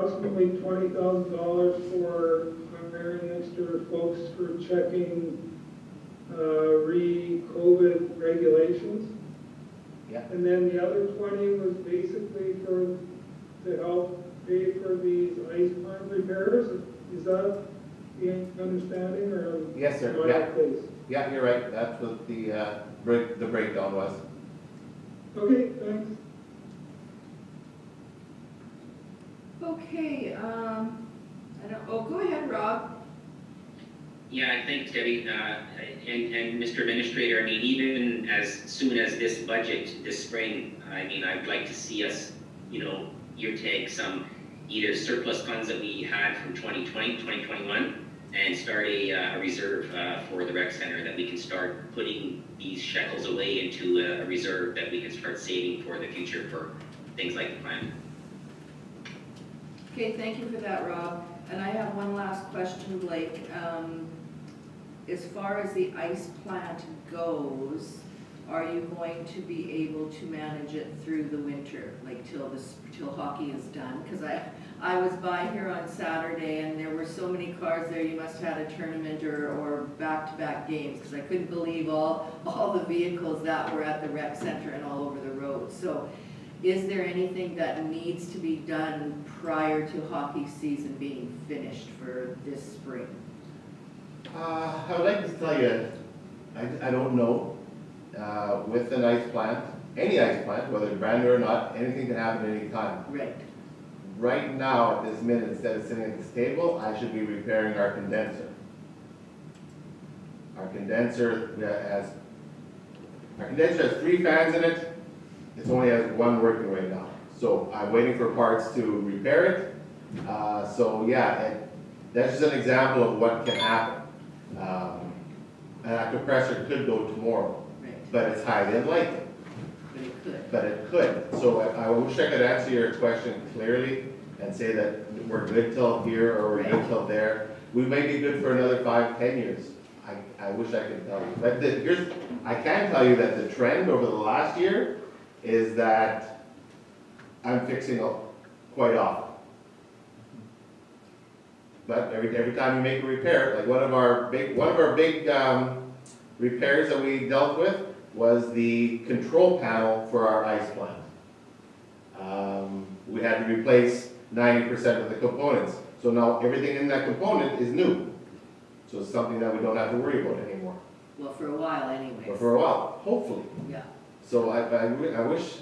approximately $20,000 for hiring extra folks for checking re-COVID regulations. Yeah. And then the other 20 was basically to help pay for these ice plant repairs. Is that the understanding, or Yes, sir. am I Yeah. off base? Yeah, you're right. That's what the breakdown was. Okay, thanks. Okay, go ahead, Rob. Yeah, thanks, Debbie. And Mr. Administrator, I mean, even as soon as this budget this spring, I mean, I'd like to see us, year take some either surplus funds that we had from 2020, 2021, and start a reserve for the rec center, that we can start putting these shekels away into a reserve that we can start saving for the future for things like the plan. Okay, thank you for that, Rob. And I have one last question, Blake. As far as the ice plant goes, are you going to be able to manage it through the winter, like till hockey is done? Because I was by here on Saturday and there were so many cars there, you must have had a tournament or back-to-back games, because I couldn't believe all the vehicles that were at the rec center and all over the road. So is there anything that needs to be done prior to hockey season being finished for this spring? I would like to tell you, I don't know. With an ice plant, any ice plant, whether it's brand new or not, anything can happen at any time. Right. Right now, at this minute, instead of sitting at this table, I should be repairing our condenser. Our condenser has 3 fans in it. It only has 1 working right now. So I'm waiting for parts to repair it. So yeah, that's just an example of what can happen. That compressor could go tomorrow, Right. but it's highly unlikely. But it could. But it could. So I wish I could answer your question clearly and say that we're good till here or we're good till there. We may be good for another 5-10 years. I wish I could tell you. But I can tell you that the trend over the last year is that I'm fixing up quite often. But every time we make a repair, like one of our big repairs that we dealt with was the control panel for our ice plant. We had to replace 90% of the components. So now everything in that component is new. So it's something that we don't have to worry about anymore. Well, for a while anyway. Or for a while, hopefully. Yeah. So I wish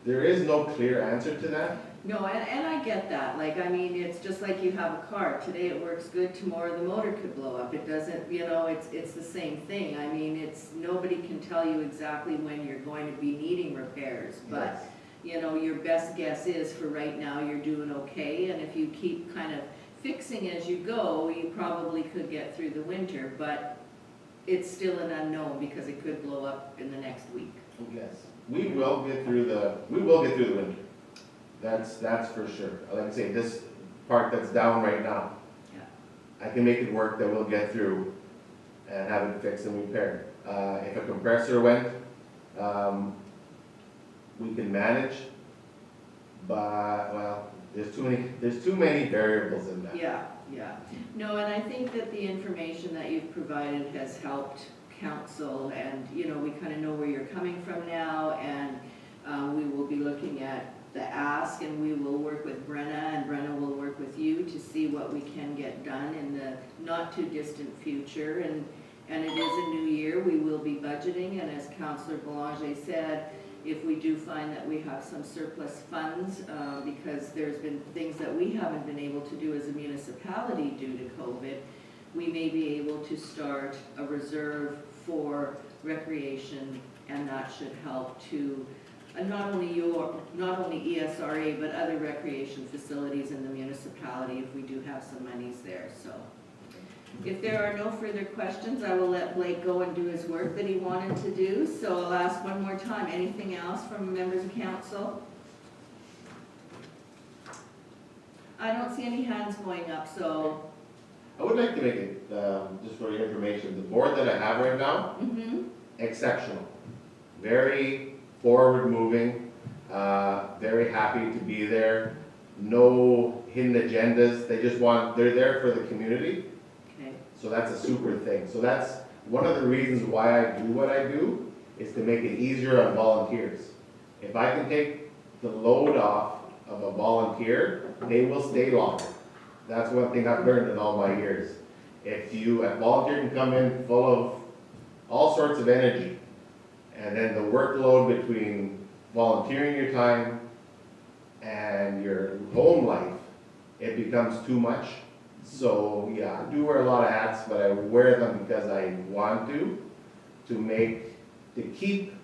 there is no clear answer to that. No, and I get that. Like, I mean, it's just like you have a car. Today it works good, tomorrow the motor could blow up. It doesn't, it's the same thing. I mean, nobody can tell you exactly when you're going to be needing repairs. But, Yes. Your best guess is for right now you're doing okay. And if you keep kind of fixing as you go, you probably could get through the winter. But it's still an unknown because it could blow up in the next week. Yes, we will get through the winter. That's for sure. Like I say, this part that's down right now, Yeah. I can make it work, that we'll get through and have it fixed and repaired. If a compressor went, we can manage, but well, there's too many variables in that. Yeah, yeah. No, and I think that the information that you've provided has helped council, and we kind of know where you're coming from now, and we will be looking at the ask, and we will work with Brenna, and Brenna will work with you to see what we can get done in the not too distant future. And it is a new year, we will be budgeting, and as Councillor Boulanger said, if we do find that we have some surplus funds, because there's been things that we haven't been able to do as a municipality due to COVID, we may be able to start a reserve for recreation, and that should help to not only ESRA, but other recreation facilities in the municipality if we do have some monies there. So if there are no further questions, I will let Blake go and do his work that he wanted to do. So I'll ask one more time, anything else from members of council? I don't see any hands going up, so. I would like to make it, just for your information, the board that I have right now, exceptional. Very forward moving, very happy to be there. No hidden agendas. They're there for the community. Okay, So that's a super thing. So that's one of the reasons why I do what I do, is to make it easier on volunteers. If I can take the load off of a volunteer, they will stay longer. That's one thing I've learned in all my years. If a volunteer can come in full of all sorts of energy, and then the workload between volunteering your time and your home life, it becomes too much. So yeah, I do wear a lot of hats, but I wear them because I want to keep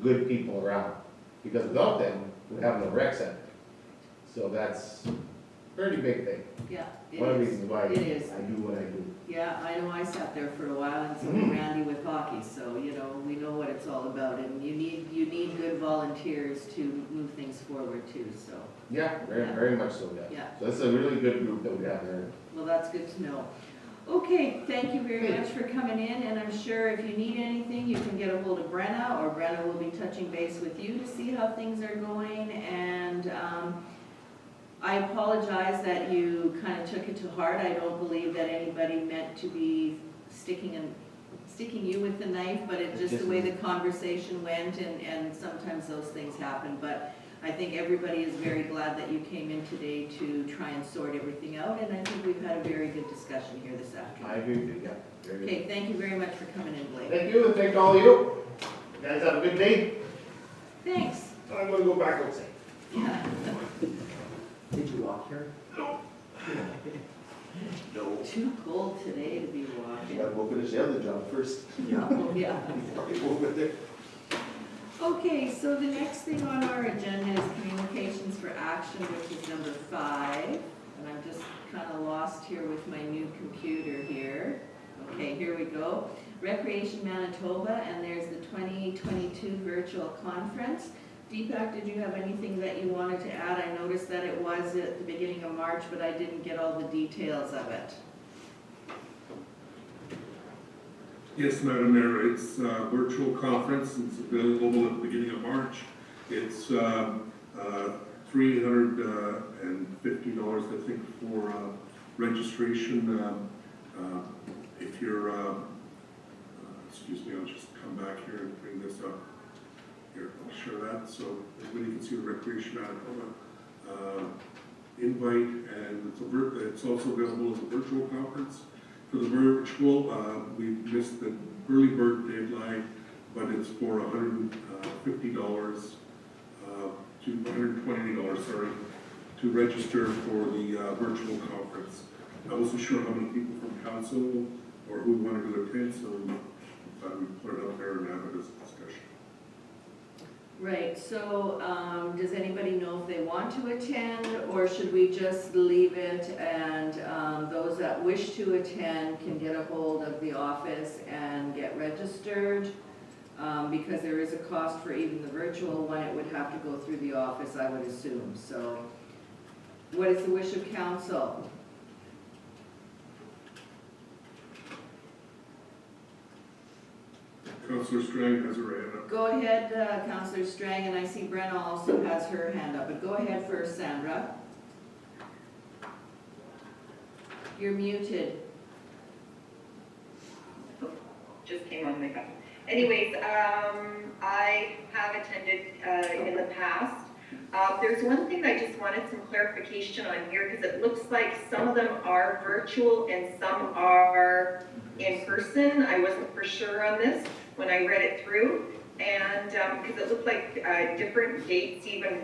good people around. Because without them, we have no rec center. So that's a pretty big thing. yeah, it One of the is. reasons why It is. I do what I do. Yeah, I know I sat there for a while, and so did Randy with hockey, so, you know, we know what it's all about, and you need good volunteers to move things forward too, so, Yeah, very much so, yeah. yeah. So it's a really good group that we have there. Well, that's good to know. Okay, thank you very much for coming in, and I'm sure if you need anything, you can get a hold of Brenna, or Brenna will be touching base with you to see how things are going, and, I apologize that you kind of took it to heart. I don't believe that anybody meant to be sticking you with the knife, but it's just the way the conversation went, and sometimes those things happen. But I think everybody is very glad that you came in today to try and sort everything out, and I think we've had a very good discussion here this afternoon. I agree with you, yeah. Very good. Okay, thank you very much for coming in, Blake. Thank you, and thank all of you. You guys have a good day. Thanks. I'm gonna go back outside. Yeah. Did you walk here? No. No. Too cold today to be You walking. gotta go finish the other job first. Yeah. Oh, yeah. Probably over there. Okay, so the next thing on our agenda is communications for action, which is number 5. And I'm just kind of lost here with my new computer here. Okay, here we go. Recreation Manitoba, and there's the 2022 virtual conference. Deepak, did you have anything that you wanted to add? I noticed that it was at the beginning of March, but I didn't get all the details of it. Yes, Madam Mayor, it's a virtual conference. It's available at the beginning of March. It's $350, I think, for registration. If you're, excuse me, I'll just come back here and bring this up. Here, I'll share that so everybody can see the Recreation Manitoba invite, and it's also available as a virtual conference. For the virtual, we missed the early bird deadline, but it's for $150 to $120, sorry, to register for the virtual conference. I wasn't sure how many people from council or who wanted to attend, so we thought we'd put it out there and have it as a discussion. Right, so does anybody know if they want to attend, or should we just leave it and those that wish to attend can get a hold of the office and get registered? Because there is a cost for even the virtual one, it would have to go through the office, I would assume. So what is the wish of council? Councillor Strang has her hand up. Go ahead, Councillor Strang, and I see Brenna also has her hand up, but go ahead first, Sandra. You're muted. Just came on my phone. Anyways, I have attended in the past. There's one thing I just wanted some clarification on here, because it looks like some of them are virtual and some are in person. I wasn't for sure on this when I read it through, and because it looked like different dates, even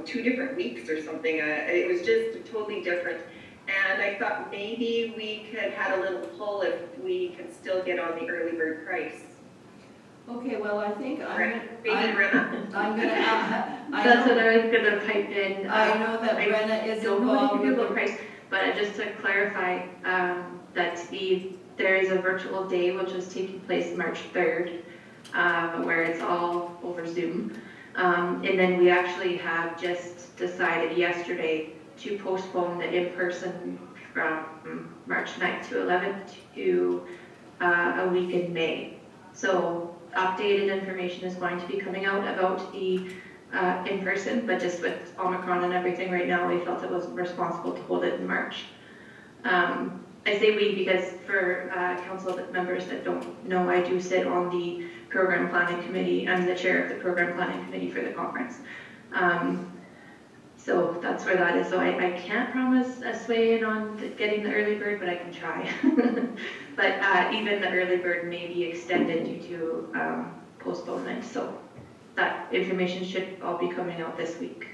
2 different weeks or something. It was just totally different. And I thought maybe we could have a little pull if we could still get on the early bird price. Okay, well, I think Brenna? That's what I was gonna type in. I know that Brenna is Don't know involved if you with Google price, but just to clarify, that there is a virtual day which is taking place March 3rd, where it's all over Zoom. And then we actually have just decided yesterday to postpone the in-person from March 9th to 11th to a week in May. So updated information is going to be coming out about the in person, but just with Omicron and everything right now, we felt it was responsible to hold it in March. I say we because for council members that don't know, I do sit on the program planning committee. I'm the chair of the program planning committee for the conference. So that's where that is. So I can't promise a sway in on getting the early bird, but I can try. But even the early bird may be extended due to postponement. So that information should all be coming out this week.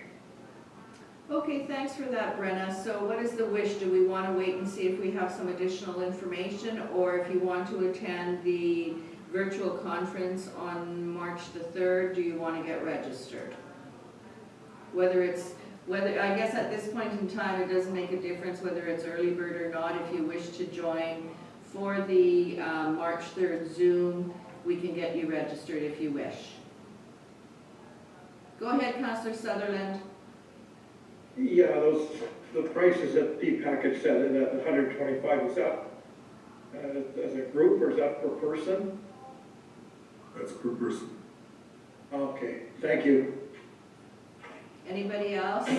Okay, thanks for that, Brenna. So what is the wish? Do we want to wait and see if we have some additional information, or if you want to attend the virtual conference on March the 3rd, do you want to get registered? I guess at this point in time, it doesn't make a difference whether it's early bird or not. If you wish to join for the March 3rd Zoom, we can get you registered if you wish. Go ahead, Councillor Sutherland. Yeah, the prices that Deepak had said, at 125, is that as a group or is that per person? That's per person. Okay, thank you. Anybody else?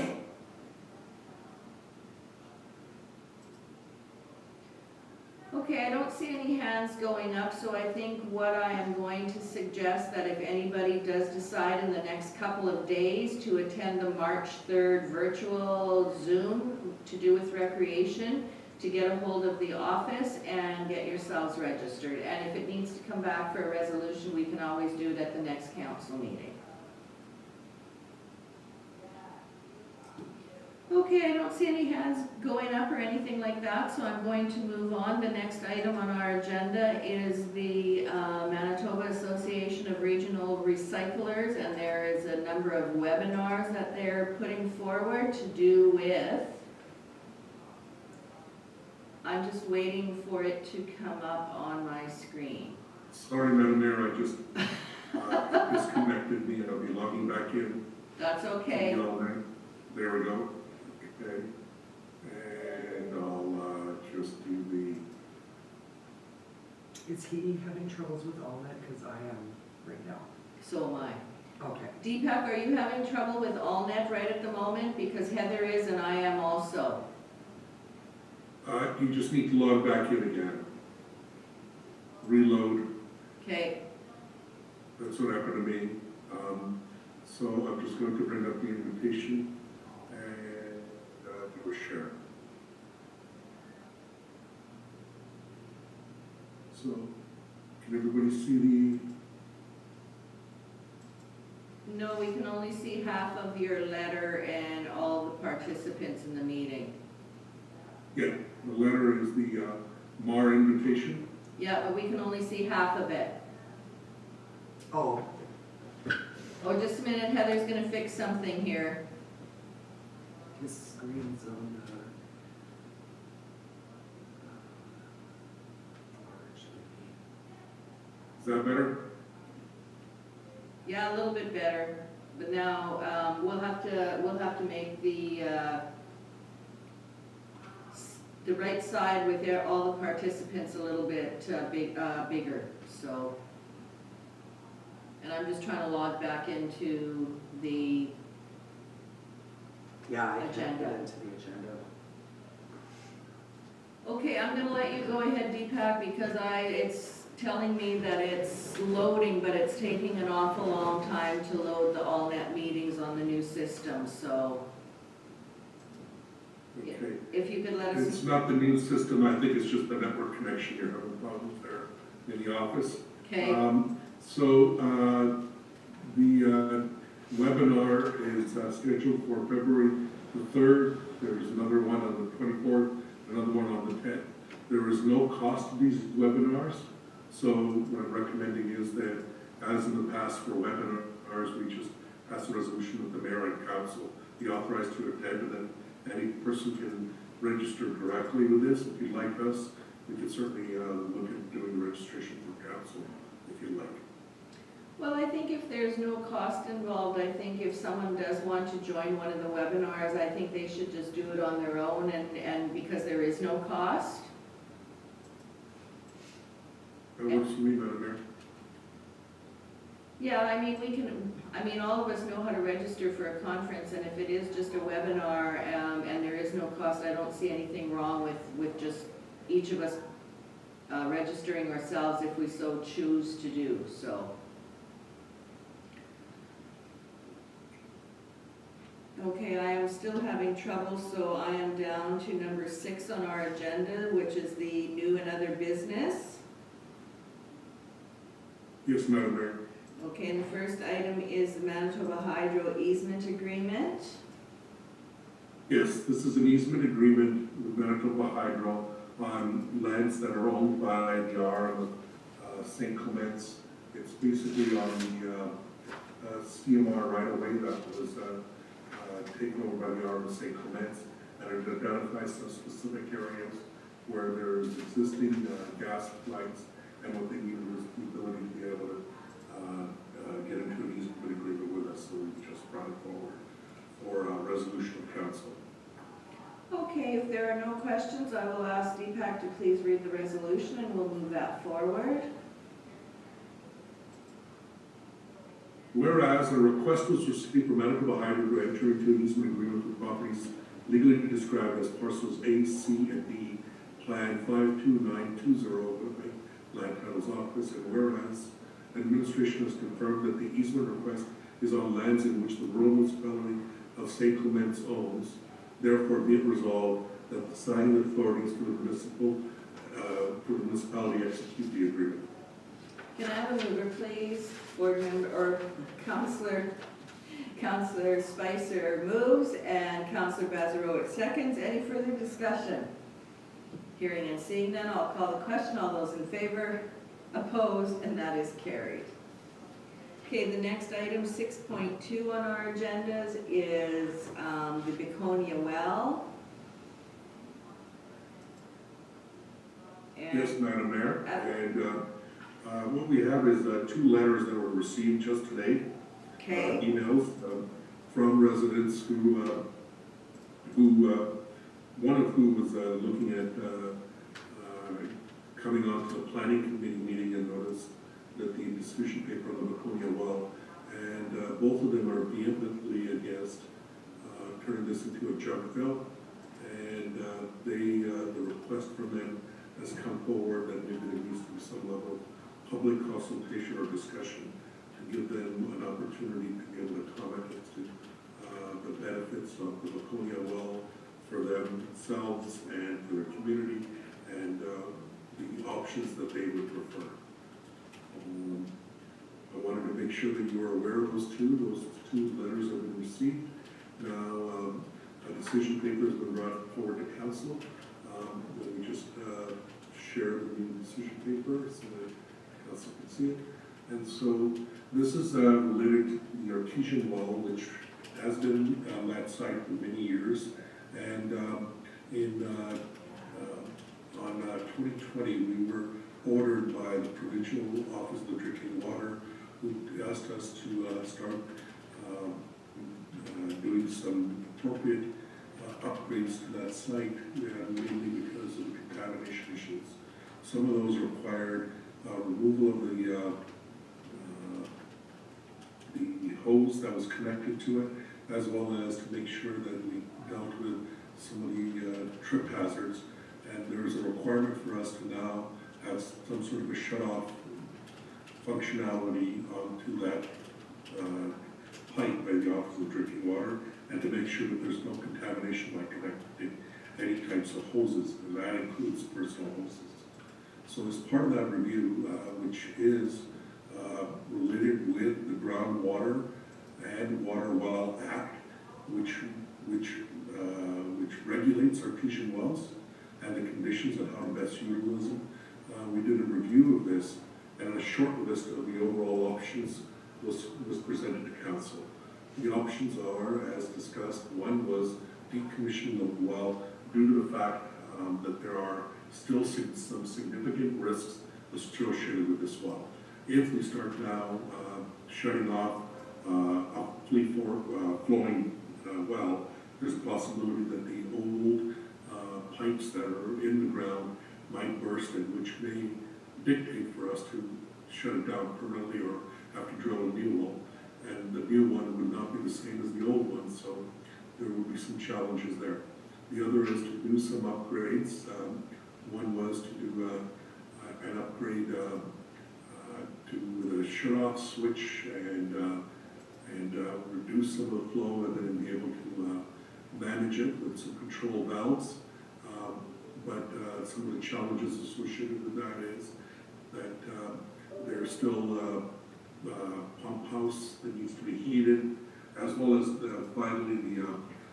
Okay, I don't see any hands going up, so I think what I am going to suggest that if anybody does decide in the next couple of days to attend the March 3rd virtual Zoom to do with recreation, to get a hold of the office and get yourselves registered. And if it needs to come back for a resolution, we can always do it at the next council meeting. Okay, I don't see any hands going up or anything like that, so I'm going to move on. The next item on our agenda is the Manitoba Association of Regional Recyclers, and there is a number of webinars that they're putting forward to do with, I'm just waiting for it to come up on my screen. Sorry, Madam Mayor, I just disconnected me and I'll be logging back in. That's okay. There we go. Okay. And I'll just do Is he having troubles with AllNet? Because I am right now. So am I. Okay. Deepak, are you having trouble with AllNet right at the moment? Because Heather is and I am also. you just need to log back in again. Reload. Okay. That's what happened to me. So I'm just going to bring up the invitation and do a share. So, can everybody see the? No, we can only see half of your letter and all the participants in the meeting. Yeah, the letter is the MAR invitation. Yeah, but we can only see half of it. Oh. Oh, just a minute, Heather's gonna fix something here. His screen's on Is that better? Yeah, a little bit better, but now we'll have to make the right side with all the participants a little bit bigger. So, and I'm just trying to log back into the yeah, I can't agenda. get into the agenda. Okay, I'm gonna let you go ahead, Deepak, because it's telling me that it's loading, but it's taking an awful long time to load the AllNet meetings on the new system, so Okay. if you could let us. It's not the new system, I think it's just the network connection. You're having problems there in the office. Okay. The webinar is scheduled for February the 3rd. There's another one on the 24th, another one on the 10th. There is no cost to these webinars. So what I'm recommending is that, as in the past for webinars, we just pass a resolution with the mayor and council, be authorized to attend, and then any person can register directly with this. If you'd like us, we could certainly look at doing the registration for council, if you'd like. Well, I think if there's no cost involved, I think if someone does want to join one of the webinars, I think they should just do it on their own, and because there is no cost. That works for me, Madam Mayor. Yeah, I mean, all of us know how to register for a conference, and if it is just a webinar, and there is no cost, I don't see anything wrong with just each of us registering ourselves if we so choose to do so. Okay, I am still having trouble, so I am down to number 6 on our agenda, which is the new and other business. Yes, Madam Mayor. Okay, and the first item is the Manitoba Hydro easement agreement. Yes, this is an easement agreement with Manitoba Hydro on lands that are owned by the R of St. Clements. It's basically on the CMR right away that was taken over by the R of St. Clements, and it identifies some specific areas where there's existing gas lines, and what they needed was the ability to be able to get into an easement agreement with us, so we just brought it forward for resolution of council. Okay, if there are no questions, I will ask Deepak to please read the resolution and we'll move that forward. Whereas a request was received from Manitoba Hydro to enter into an easement agreement with properties legally described as parcels A, C, and D, Plan 52920 of the Land Titles Office, and whereas administration has confirmed that the easement request is on lands in which the rural municipality of St. Clements owns, therefore be it resolved that the signing authorities for the municipality execute the agreement. Can I have a mover, please? Board member, or Councillor Spicer moves and Councillor Bazarowic seconds. Any further discussion? Hearing and seeing none, I'll call the question. All those in favor? Opposed? And that is carried. Okay, the next item, 6.2 on our agendas, is the Beconia Well. And yes, Madam Mayor. And what we have is 2 letters that were received just today. okay. Emails from residents who one of whom was looking at coming on to the planning committee meeting and noticed that the discussion paper on the Beconia Well, and both of them are vehemently against turning this into a junk fill, and the request from them has come forward that maybe there needs to be some level of public consultation or discussion to give them an opportunity to be able to comment as to the benefits of the Beconia Well for themselves and for their community, and the options that they would prefer. I wanted to make sure that you are aware of those two letters have been received. Now, a decision paper has been brought forward to council. Let me just share the new decision paper so that council can see it. And so this is related to the Artesian Wall, which has been on that site for many years. And on 2020, we were ordered by the Provincial Office of Drinking Water, who asked us to start doing some appropriate upgrades to that site, mainly because of the contamination issues. Some of those required removal of the hose that was connected to it, as well as to make sure that we dealt with some of the trip hazards. And there is a requirement for us to now have some sort of a shut-off functionality onto that pipe by the Office of Drinking Water, and to make sure that there's no contamination by connecting any types of hoses, and that includes personal hoses. So as part of that review, which is related with the Groundwater and Water Well Act, which regulates artesian wells and the conditions and how to best utilize them, we did a review of this, and a short list of the overall options was presented to council. The options are, as discussed, one was decommissioning of the well due to the fact that there are still some significant risks associated with this well. If we start now shutting off a flowing well, there's a possibility that the old pipes that are in the ground might burst, and which may dictate for us to shut it down permanently or have to drill a new one. And the new one would not be the same as the old one, so there will be some challenges there. The other is to do some upgrades. One was to do an upgrade to the shut-off switch and reduce some of the flow, and then be able to manage it with some control valves. But some of the challenges associated with that is that there's still a pump house that needs to be heated, as well as finally the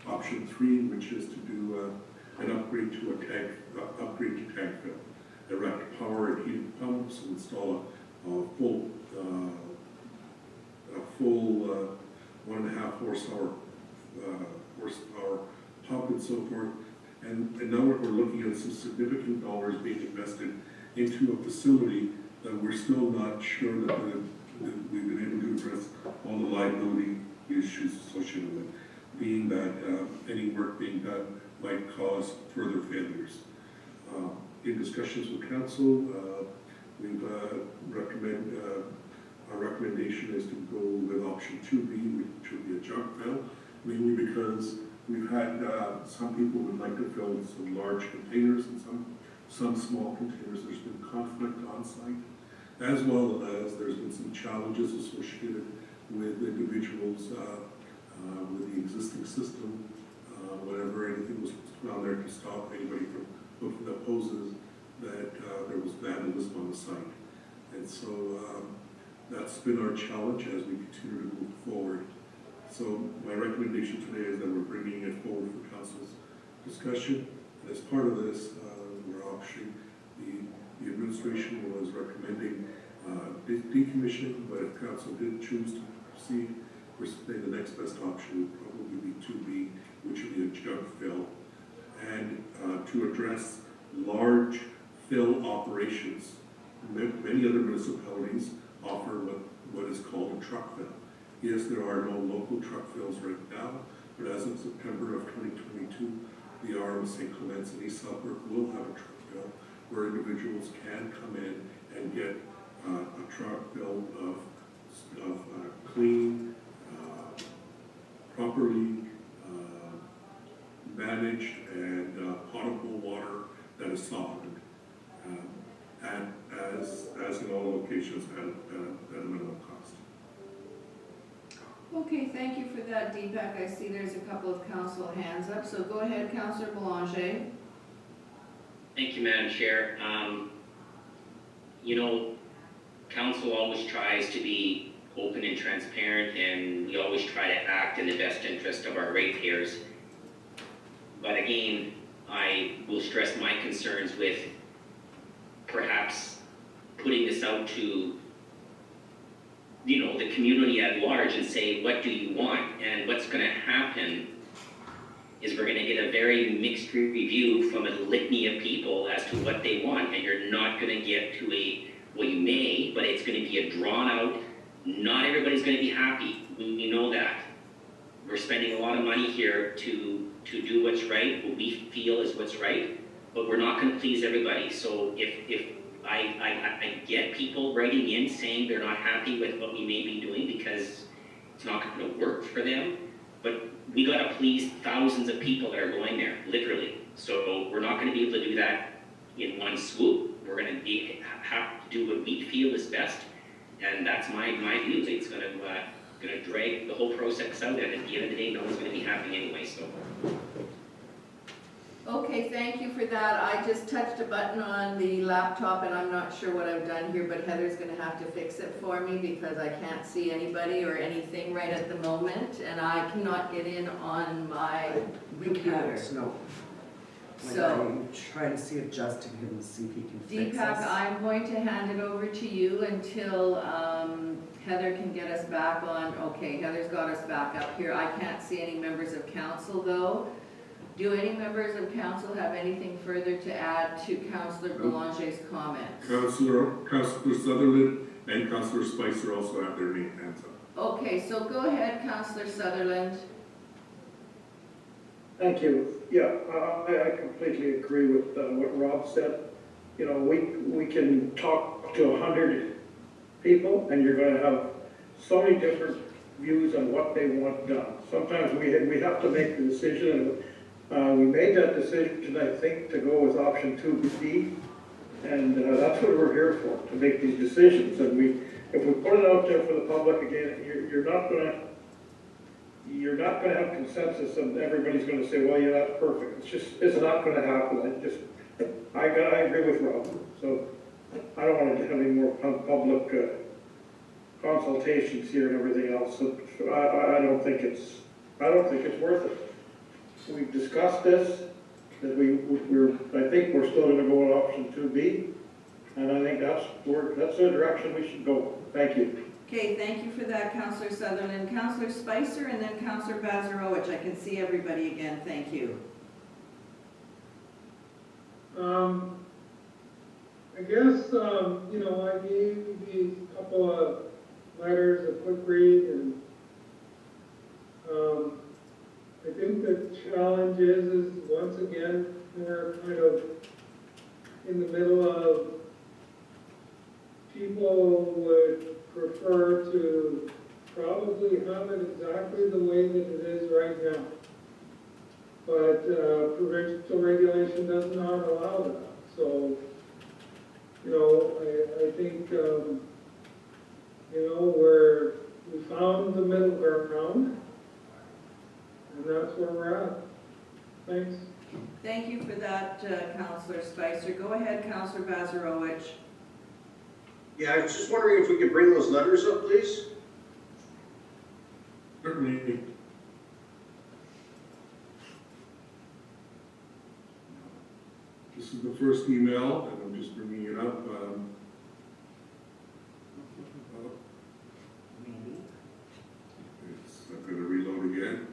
option 3, which is to do an upgrade to a tank, upgrade to tank fill. Erect power and heated pumps, and install a full 1.5 horsepower pump and so forth. And now we're looking at some significant dollars being invested into a facility that we're still not sure that we've been able to address all the liability issues associated with it, being that any work being done might cause further failures. In discussions with council, we've our recommendation is to go with option 2B, which would be a junk fill, mainly because we've had some people would like to fill some large containers and some small containers. There's been conflict on site, as well as there's been some challenges associated with individuals with the existing system. Whenever anything was found there to stop anybody from hooking up hoses, that there was vandalism on the site. And so that's been our challenge as we continue to move forward. So my recommendation today is that we're bringing it forward for council's discussion. And as part of this, we're optioning, the administration was recommending decommission, but if council did choose to proceed, we're saying the next best option would probably be 2B, which would be a junk fill. And to address large fill operations, many other municipalities offer what is called a truck fill. Yes, there are no local truck fills right now, but as of September of 2022, the RM of St. Clements and East Suffolk will have a truck fill where individuals can come in and get a truck fill of clean, properly managed and potable water that is softened, and as in all locations at a minimum cost. Okay, thank you for that, Deepak. I see there's a couple of council hands up, so go ahead, Councillor Boulanger. Thank you, Madam Chair. You know, council always tries to be open and transparent, and we always try to act in the best interest of our ratepayers. But again, I will stress my concerns with perhaps putting this out to, you know, the community at large and say, what do you want? And what's going to happen is we're going to get a very mixed review from a litany of people as to what they want, and you're not going to get to a, well, you may, but it's going to be a drawn out, not everybody's going to be happy. We know that. We're spending a lot of money here to do what's right, what we feel is what's right, but we're not going to please everybody. So if I get people writing in saying they're not happy with what we may be doing because it's not going to work for them, but we got to please thousands of people that are going there, literally. So we're not going to be able to do that in one swoop. We're going to have to do what we feel is best, and that's my view. It's going to drag the whole process out, and at the end of the day, no one's going to be happy anyway. So. Okay, thank you for that. I just touched a button on the laptop and I'm not sure what I've done here, but Heather's going to have to fix it for me because I can't see anybody or anything right at the moment, and I cannot get in on my computer. No. So, I'm trying to see if Justin can see if he can fix Deepak, us. I'm going to hand it over to you until Heather can get us back on. Okay, Heather's got us back up here. I can't see any members of council though. Do any members of council have anything further to add to Councillor Boulanger's comments? Councillor Sutherland and Councillor Spicer also have their hands up. Okay, so go ahead, Councillor Sutherland. Thank you. Yeah, I completely agree with what Rob said. You know, we can talk to 100 people and you're going to have so many different views on what they want done. Sometimes we have to make the decision, and we made that decision, I think, to go with option 2B, and that's what we're here for, to make these decisions. And if we put it out there for the public again, you're not gonna have consensus, and everybody's gonna say, well, yeah, that's perfect. It's not gonna happen. I agree with Rob. So I don't want to have any more public consultations here and everything else. So I don't think it's worth it. We've discussed this, that I think we're still going to go with option 2B, and I think that's the direction we should go. Thank you. Okay, thank you for that, Councillor Sutherland. Councillor Spicer and then Councillor Bazarowicz. I can see everybody again. Thank you. I guess, I gave these couple of letters a quick read, and I think the challenge is once again, we're kind of in the middle of people would prefer to probably have it exactly the way that it is right now. But provincial regulation does not allow that. So, I think, we found the middle ground, and that's where we're at. Thanks. Thank you for that, Councillor Spicer. Go ahead, Councillor Bazarowicz. Yeah, I was just wondering if we could bring those letters up, please? Certainly. This is the first email, and I'm just bringing it up. I'm going to reload again.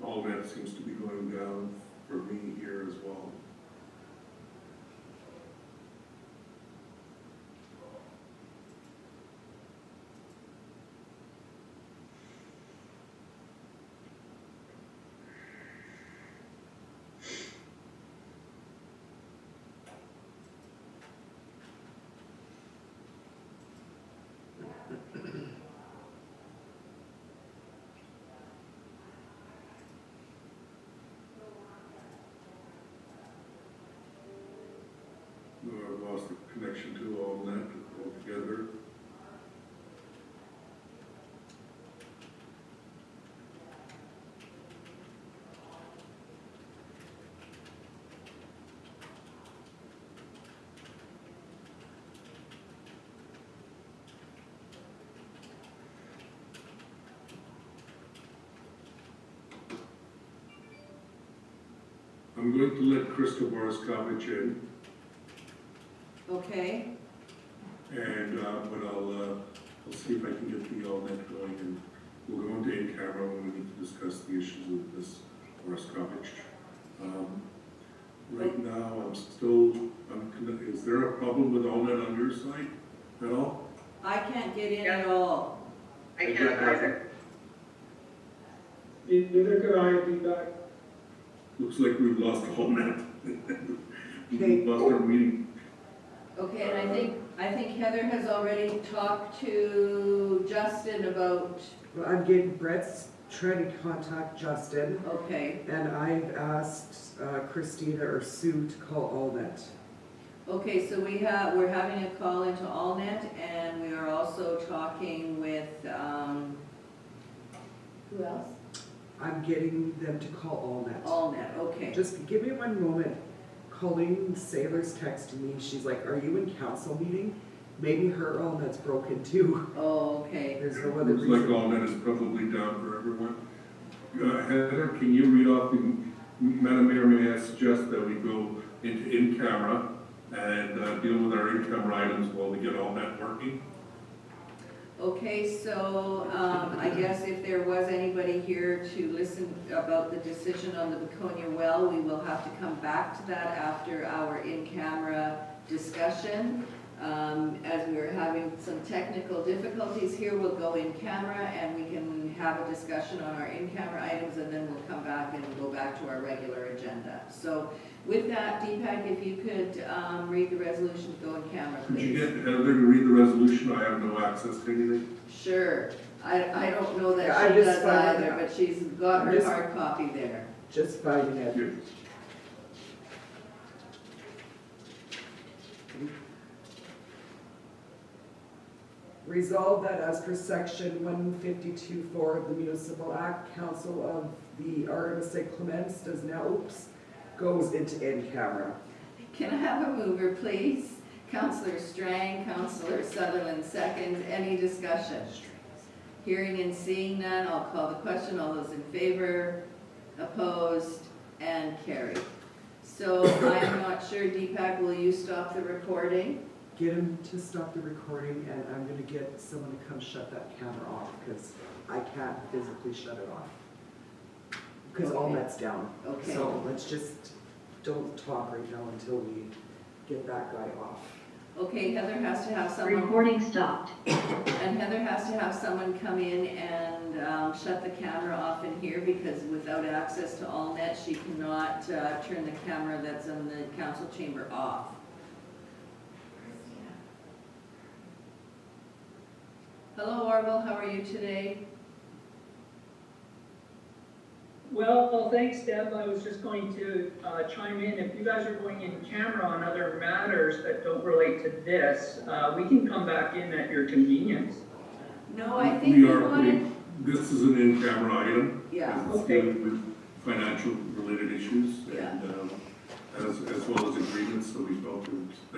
All that seems to be going down for me here as well. I've lost the connection to all that altogether. I'm going to let Krista Boriskovich in. Okay. And, but I'll see if I can get the all-net going, and we'll go into in-camera when we need to discuss the issues with this Boriskovich. Right now, is there a problem with all-net on your side at all? I can't get in at all. I can't either. Neither could I be back. Looks like we've lost all-net. Okay. We've lost our meeting. Okay, and I think Heather has already talked to Justin about, Well, I'm getting, Brett's trying to contact Justin, okay. and I've asked Christina or Sue to call AllNet. Okay, so we're having a call into AllNet, and we are also talking with, who else? I'm getting them to call AllNet. AllNet, okay. Just give me one moment. Colleen Saylor's texting me. She's like, are you in council meeting? Maybe her AllNet's broken too. Oh, okay. There's no other Looks like reason. all-net is probably down for everyone. Heather, can you read off the, Madam Mayor, may I suggest that we go into in-camera and deal with our in-camera items while we get all-net working? Okay, so I guess if there was anybody here to listen about the decision on the Baconia well, we will have to come back to that after our in-camera discussion. As we were having some technical difficulties here, we'll go in camera and we can have a discussion on our in-camera items, and then we'll come back and go back to our regular agenda. So with that, Deepak, if you could read the resolution, go in camera, Could you please. get Heather to read the resolution? I have no access to anything. Sure. I don't know Yeah, that I'm she just does finding either, out. but she's got I'm her just- hard copy there. Just finding it. Yeah. Resolved that as per section 152.4 of the Municipal Act, Council of the Artemis St. Clements does now, goes into in-camera. Can I have a mover, please? Councillor Strang, Councillor Sutherland seconds. Any discussion? Hearing and seeing none, I'll call the question. All those in favor, opposed, and carried. So I'm not sure, Deepak, will you stop the recording? Get him to stop the recording, and I'm gonna get someone to come shut that camera off, because I can't physically shut it off. Because all Okay. that's down. Okay. So let's just don't talk right now until we get that guy off. Okay, Heather has to have someone. Recording stopped. And Heather has to have someone come in and shut the camera off in here, because without access to AllNet, she cannot turn the camera that's in the council chamber off. Hello, Orville, how are you today? Well, thanks, Deb. I was just going to chime in. If you guys are going in camera on other matters that don't relate to this, we can come back in at your convenience. No, I think We we are wanted, putting, this is an in-camera item. yeah, Because it's Okay. dealing with financial related issues Yeah. and as well as agreements, so we felt it was best